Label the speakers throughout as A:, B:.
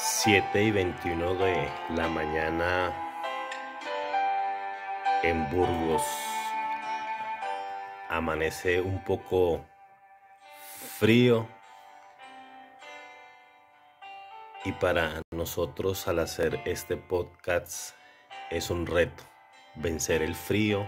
A: 7:21 de la mañana en Burgos. Amanece un poco frío y para nosotros al hacer este podcast es un reto vencer el frío,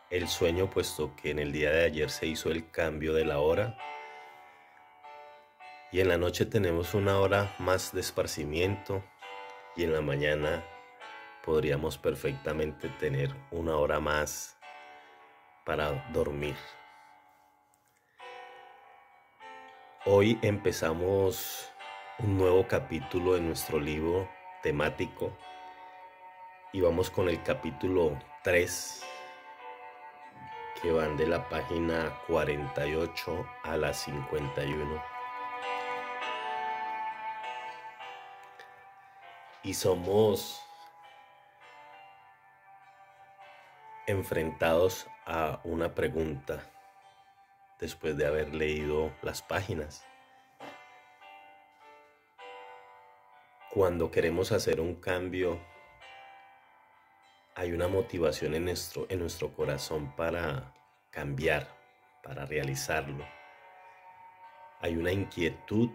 A: el sueño, puesto que en el día de ayer se hizo el cambio de la hora y en la noche tenemos una hora más de esparcimiento y en la mañana podríamos perfectamente tener una hora más para dormir. Hoy empezamos un nuevo capítulo de nuestro libro temático y vamos con el capítulo 3, que van de la página 48 a la 51. Y somos enfrentados a una pregunta después de haber leído las páginas. Cuando queremos hacer un cambio, hay una motivación en nuestro corazón para cambiar, para realizarlo. Hay una inquietud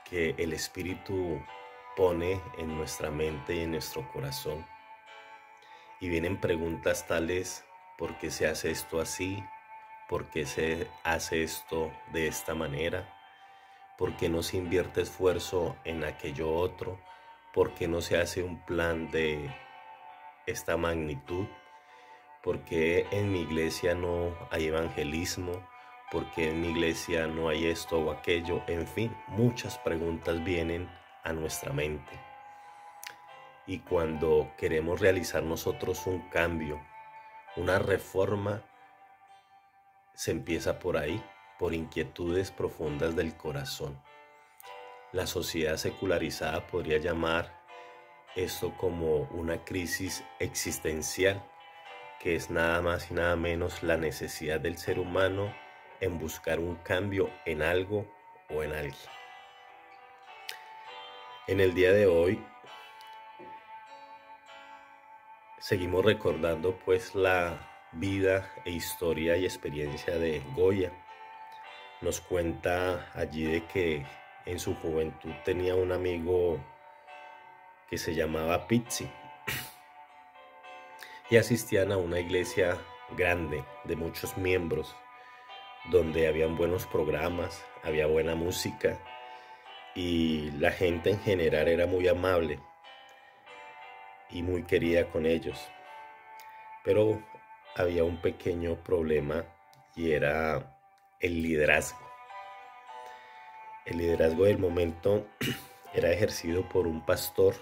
A: que el Espíritu pone en nuestra mente y en nuestro corazón. Y vienen preguntas tales: ¿por qué se hace esto así? ¿Por qué se hace esto de esta manera? ¿Por qué no se invierte esfuerzo en aquello otro? ¿Por qué no se hace un plan de esta magnitud? ¿Por qué en mi iglesia no hay evangelismo? ¿Por qué en mi iglesia no hay esto o aquello? En fin, muchas preguntas vienen a nuestra mente. Y cuando queremos realizar nosotros un cambio, una reforma, se empieza por ahí, por inquietudes profundas del corazón. La sociedad secularizada podría llamar esto como una crisis existencial, que es nada más y nada menos la necesidad del ser humano en buscar un cambio en algo o en alguien. En el día de hoy seguimos recordando pues la vida e historia y experiencia de Goya. Nos cuenta allí de que en su juventud tenía un amigo que se llamaba Pizzi y asistían a una iglesia grande de muchos miembros, donde habían buenos programas, había buena música y la gente en general era muy amable y muy querida con ellos. Pero había un pequeño problema y era el liderazgo. El liderazgo del momento era ejercido por un pastor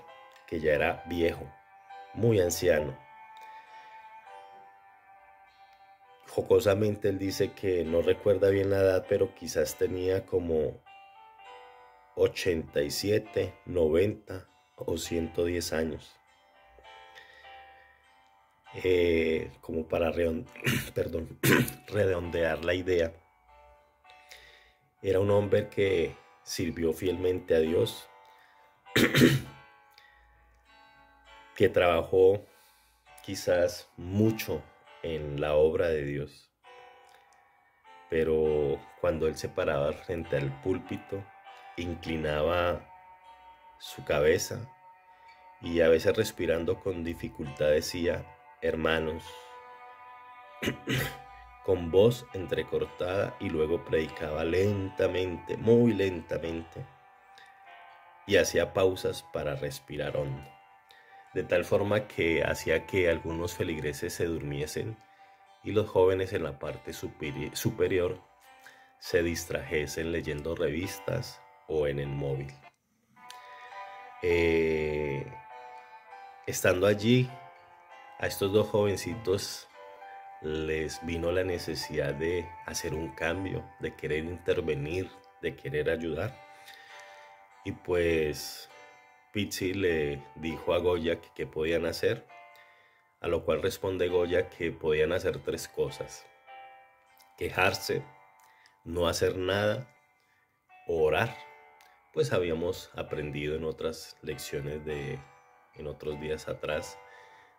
A: que ya era viejo, muy anciano. Jocosamente él dice que no recuerda bien la edad, pero quizás tenía como 87, 90 o 110 años. Como para redondear la idea, era un hombre que sirvió fielmente a Dios, que trabajó quizás mucho en la obra de Dios, pero cuando él se paraba frente al púlpito, inclinaba su cabeza y a veces respirando con dificultad decía: hermanos, con voz entrecortada, y luego predicaba lentamente, muy lentamente, y hacía pausas para respirar hondo, de tal forma que hacía que algunos feligreses se durmiesen y los jóvenes en la parte superior se distrajesen leyendo revistas o en el móvil. Estando allí, a estos dos jovencitos les vino la necesidad de hacer un cambio, de querer intervenir, de querer ayudar. Y pues Pizzi le dijo a Goya que qué podían hacer, a lo cual responde Goya que podían hacer 3 cosas: quejarse, no hacer nada o orar. pues habíamos aprendido en otras lecciones en otros días atrás,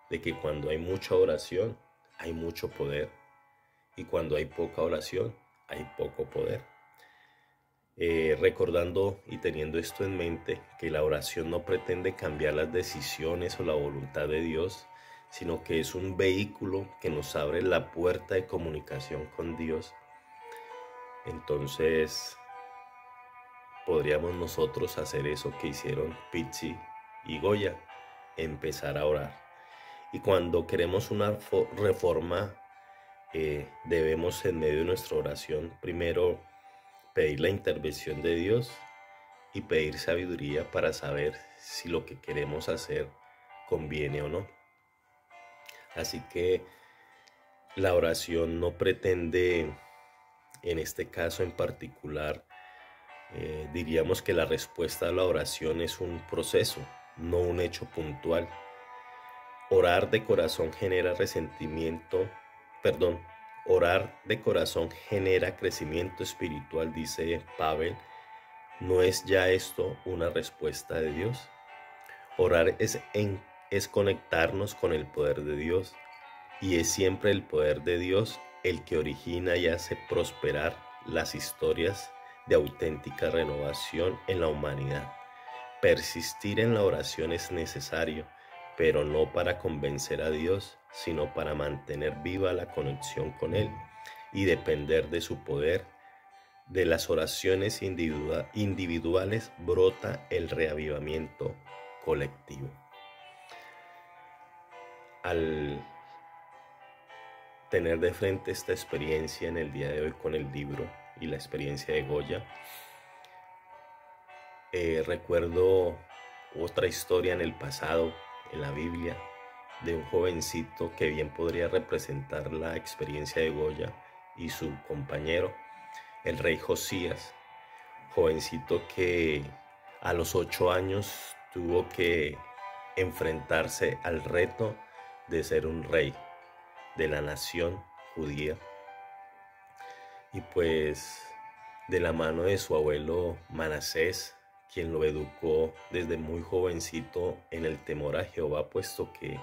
A: de que cuando hay mucha oración, hay mucho poder, y cuando hay poca oración, hay poco poder. Recordando y teniendo esto en mente, que la oración no pretende cambiar las decisiones o la voluntad de Dios, sino que es un vehículo que nos abre la puerta de comunicación con Dios. Entonces, podríamos nosotros hacer eso que hicieron Pizzi y Goya, empezar a orar. Y cuando queremos una reforma, debemos en medio de nuestra oración primero pedir la intervención de Dios y pedir sabiduría para saber si lo que queremos hacer conviene o no. Así que la oración no pretende, en este caso en particular, diríamos que la respuesta a la oración es un proceso, no un hecho puntual. Orar de corazón genera orar de corazón genera crecimiento espiritual, dice Pavel. ¿No es ya esto una respuesta de Dios? Orar es conectarnos con el poder de Dios, y es siempre el poder de Dios el que origina y hace prosperar las historias de auténtica renovación en la humanidad. Persistir en la oración es necesario, pero no para convencer a Dios, sino para mantener viva la conexión con Él y depender de su poder. De las oraciones individuales brota el reavivamiento colectivo. Al tener de frente esta experiencia en el día de hoy con el libro y la experiencia de Goya, recuerdo otra historia en el pasado, en la Biblia, de un jovencito que bien podría representar la experiencia de Goya y su compañero, el rey Josías, jovencito que a los 8 años tuvo que enfrentarse al reto de ser un rey de la nación judía, y pues de la mano de su abuelo Manasés, quien lo educó desde muy jovencito en el temor a Jehová, puesto que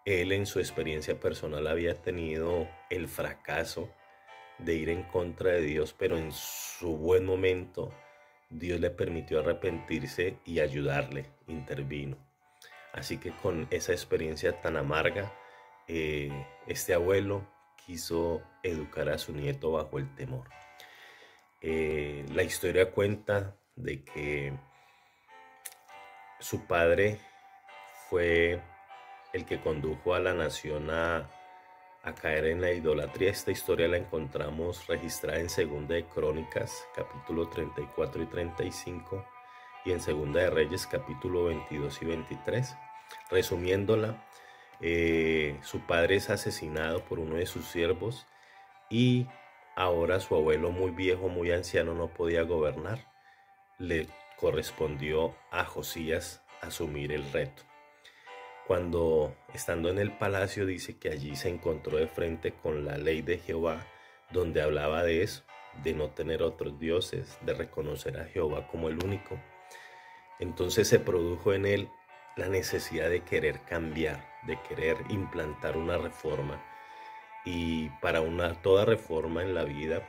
A: él en su experiencia personal había tenido el fracaso de ir en contra de Dios, pero en su buen momento Dios le permitió arrepentirse y ayudarle, intervino. Así que con esa experiencia tan amarga, este abuelo quiso educar a su nieto bajo el temor. La historia cuenta de que su padre fue el que condujo a la nación a caer en la idolatría. Esta historia la encontramos registrada en Segunda de Crónicas, capítulo 34 y 35, y en Segunda de Reyes, capítulo 22 y 23. Resumiéndola, su padre es asesinado por uno de sus siervos, y ahora su abuelo, muy viejo, muy anciano, no podía gobernar. Le correspondió a Josías asumir el reto. Cuando, estando en el palacio, dice que allí se encontró de frente con la ley de Jehová, donde hablaba de eso, de no tener otros dioses, de reconocer a Jehová como el único. Entonces se produjo en él la necesidad de querer cambiar, de querer implantar una reforma. Y para toda reforma en la vida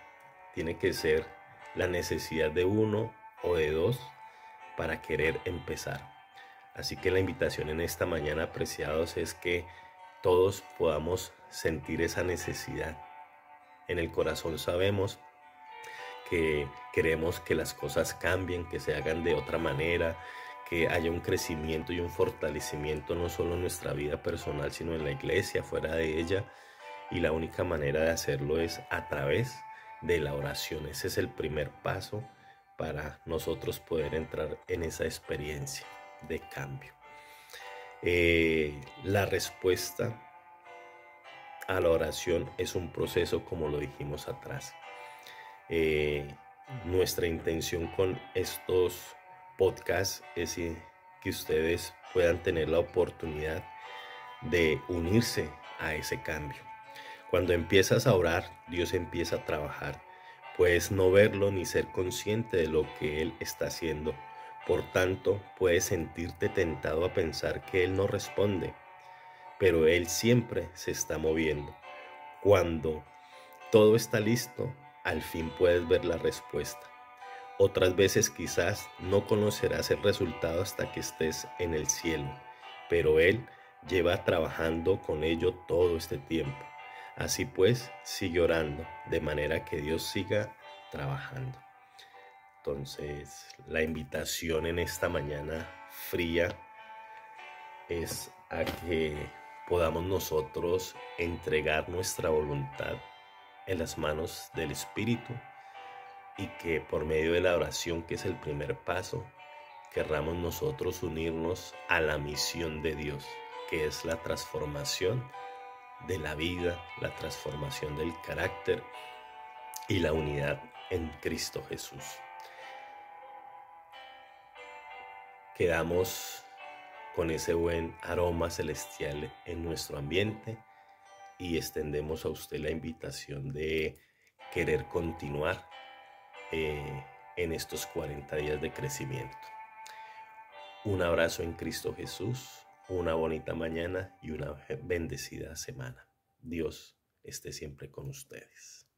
A: tiene que ser la necesidad de uno o de dos para querer empezar. Así que la invitación en esta mañana, apreciados, es que todos podamos sentir esa necesidad. En el corazón sabemos que queremos que las cosas cambien, que se hagan de otra manera, que haya un crecimiento y un fortalecimiento no solo en nuestra vida personal, sino en la iglesia, fuera de ella. Y la única manera de hacerlo es a través de la oración. Ese es el primer paso para nosotros poder entrar en esa experiencia de cambio. La respuesta a la oración es un proceso, como lo dijimos atrás. Nuestra intención con estos podcasts es que ustedes puedan tener la oportunidad de unirse a ese cambio. Cuando empiezas a orar, Dios empieza a trabajar, Puedes no verlo ni ser consciente de lo que Él está haciendo. Por tanto, puedes sentirte tentado a pensar que Él no responde, pero Él siempre se está moviendo. Cuando todo está listo, al fin puedes ver la respuesta. Otras veces quizás no conocerás el resultado hasta que estés en el cielo, pero Él lleva trabajando con ello todo este tiempo. Así pues, sigue orando, de manera que Dios siga trabajando. Entonces, la invitación en esta mañana fría es a que podamos nosotros entregar nuestra voluntad en las manos del Espíritu y que por medio de la oración, que es el primer paso, querramos nosotros unirnos a la misión de Dios, que es la transformación de la vida, la transformación del carácter y la unidad en Cristo Jesús. Quedamos con ese buen aroma celestial en nuestro ambiente y extendemos a usted la invitación de querer continuar en estos 40 días de crecimiento. Un abrazo en Cristo Jesús, una bonita mañana y una bendecida semana. Dios esté siempre con ustedes.